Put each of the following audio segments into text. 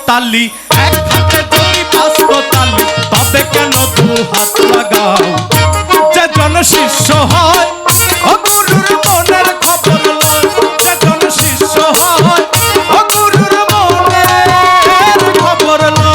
তালি, এক হাতে যদি বাস্ত তালি, তবে কেন দু হাত লাগাও? যে জন শিষ্য হয় ও গুরুর মনের খবর লয়, যে জন শিষ্য হয় ও গুরুর মনের খবর লয়।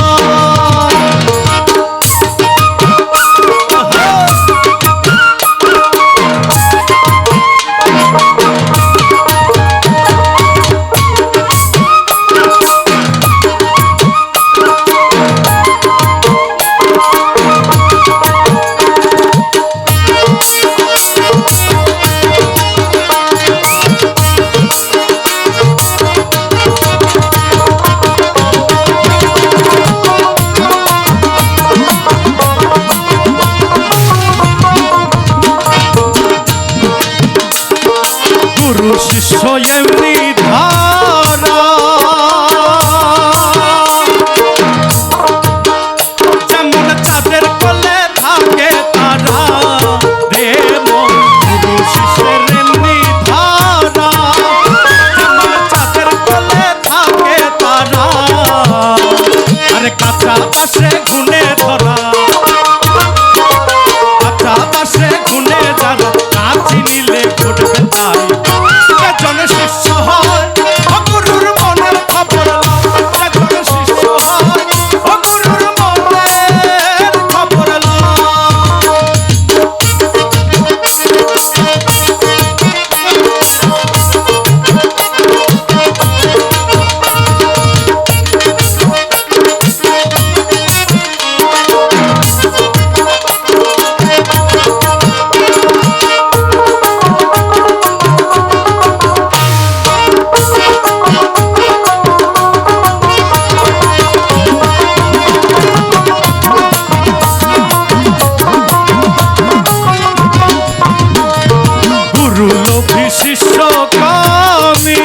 গুরু শিষ্য এমনি ধারা, যেমন চাঁদের কোলে থাকে তারা রে মন। গুরু শিষ্যের এমনি ধারা, যেমন চাঁদের কোলে থাকে তারা, আরে কাঁচা পাশে গুনে ধরা, কাঁচা পাশে গুনে যারা কাছে নিলে ঘটবে তাই। জন শিষ্য হয় ও গুরুর মনের খবর লয়, জন শিষ্য হয় ও গুরুর মনের খবর লয়। গুরু লোভী শিষ্য কামী,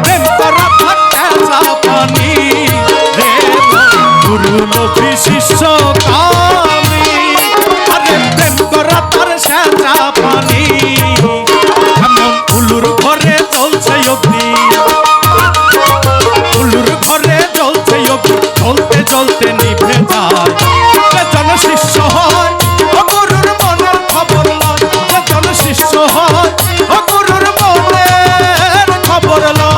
প্রেম করা ভাটা পানি রে মন। গুরু লোভী শিষ্য কামী, আরে প্রেম করা তার সাজা পানি। এমন উলুর ঘরে চলছে অগ্নি, উলুর ঘরে চলছে অগ্নি, চলতে চলতে নিভে যায়। জন শিষ্য হয় ও গুরুর মনের খবর লয়, জন শিষ্য হয় ও গুরুর মনের খবর লয়।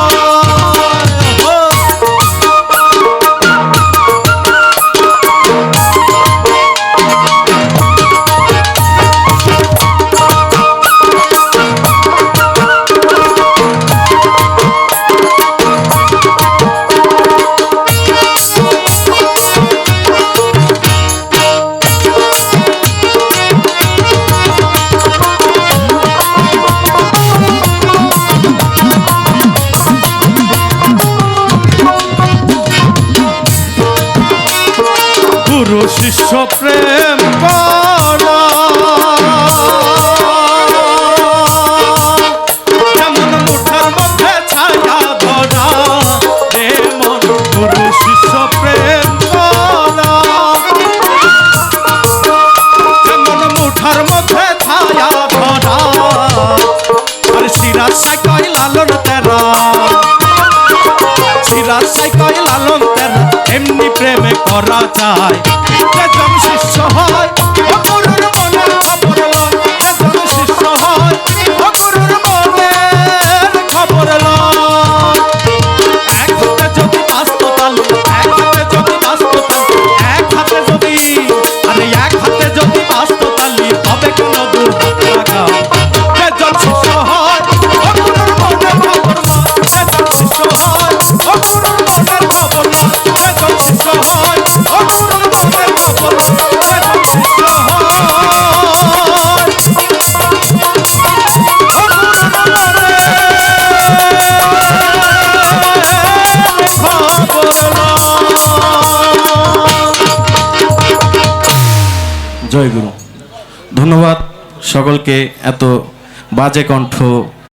গুরু শিষ্য প্রেম করা, যেমন মুঠার মধ্যে ছায়া ধরা রে মন। গুরু শিষ্য প্রেম করা, যেমন মুঠার মধ্যে ছায়া ধরা, আর সিরাজ সাইকাই লালন তেরা, সিরাজ সাইকাই লালন তেরা, এমনি প্রেমে করা যায়। জন শিষ্য হয় ও গুরুর মনের খবর লয়, জন শিষ্য হয় ও গুরুর মনের খবর লয়। এক হাতে যদি বাস্ত তালি, এক হাতে যদি বাস্ত তালি, এক হাতে যদি, আরে এক হাতে যদি বাস্ত তালি, তবে কেন দু হাত লাগাও? জন শিষ্য হয় ও গুরুর মনের খবর লয়, জন শিষ্য হয় ও গুরুর মনের খবর লয়, জন শিষ্য হয় ও গুরুর মনের খবর লয়, জন শিষ্য জয় গুরু। ধন্যবাদ সকলকে এত বাজে কণ্ঠ